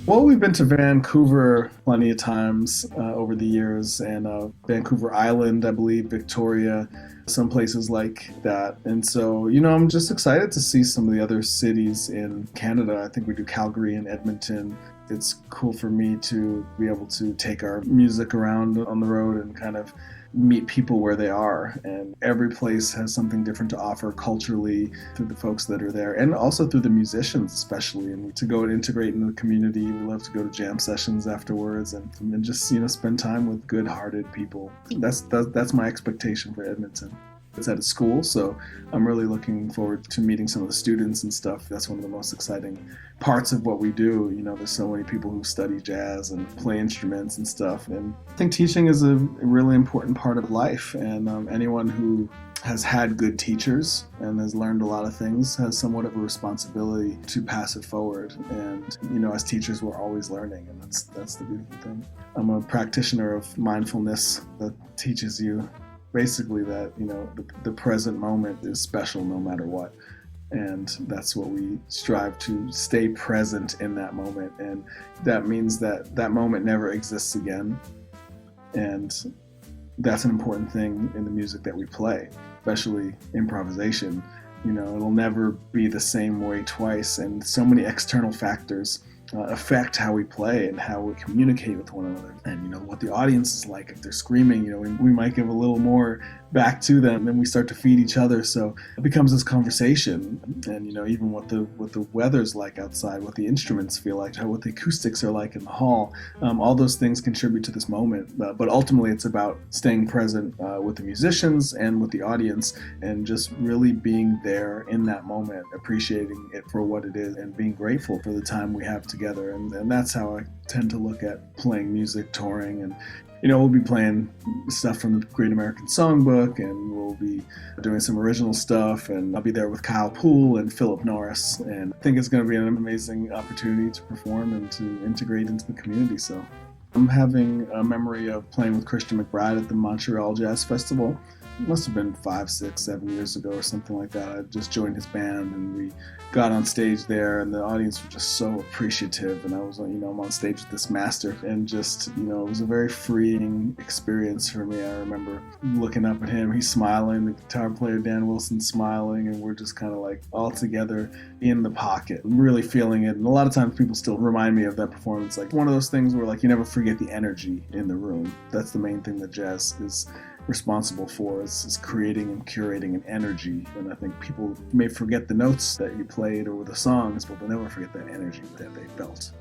Well, we've been to Vancouver plenty of times over the years, and Vancouver Island, I believe, Victoria, some places like that. And so, I'm just excited to see some of the other cities in Canada. I think we do Calgary and Edmonton. It's cool for me to be able to take our music around on the road and kind of meet people where they are. And every place has something different to offer culturally through the folks that are there, and also through the musicians especially. And to go and integrate in the community, we love to go to jam sessions afterwards and just spend time with good-hearted people. That's my expectation for Edmonton. It's at a school, so I'm really looking forward to meeting some of the students and stuff. That's one of the most exciting parts of what we do. There's so many people who study jazz and play instruments and stuff. And I think teaching is a really important part of life. And anyone who has had good teachers and has learned a lot of things has somewhat of a responsibility to pass it forward. And, as teachers, we're always learning, and that's the beautiful thing. I'm a practitioner of mindfulness that teaches you basically that the present moment is special no matter what, and that's what we strive to stay present in that moment. And that means that moment never exists again, and that's an important thing in the music that we play, especially improvisation. It'll never be the same way twice, and so many external factors affect how we play and how we communicate with one another, and what the audience is like. If they're screaming, we might give a little more back to them, and we start to feed each other. So it becomes this conversation, and even what the weather's like outside, what the instruments feel like, what the acoustics are like in the hall. All those things contribute to this moment, but ultimately it's about staying present with the musicians and with the audience, and just really being there in that moment, appreciating it for what it is, and being grateful for the time we have together. And that's how I tend to look at playing music, touring. And we'll be playing stuff from the Great American Songbook, and we'll be doing some original stuff, and I'll be there with Kyle Poole and Philip Norris, and I think it's going to be an amazing opportunity to perform and to integrate into the community. So I'm having a memory of playing with Christian McBride at the Montreal Jazz Festival. It must have been 5, 6, 7 years ago or something like that. I just joined his band, and we got on stage there, and the audience were just so appreciative. And I was, I'm on stage with this master, and just, it was a very freeing experience for me. I remember looking up at him, he's smiling, the guitar player Dan Wilson's smiling, and we're just kind of like all together in the pocket, really feeling it. And a lot of times people still remind me of that performance. Like one of those things where you never forget the energy in the room. That's the main thing that jazz is responsible for, is creating and curating an energy. And I think people may forget the notes that you played or the songs, but they'll never forget that energy that they felt.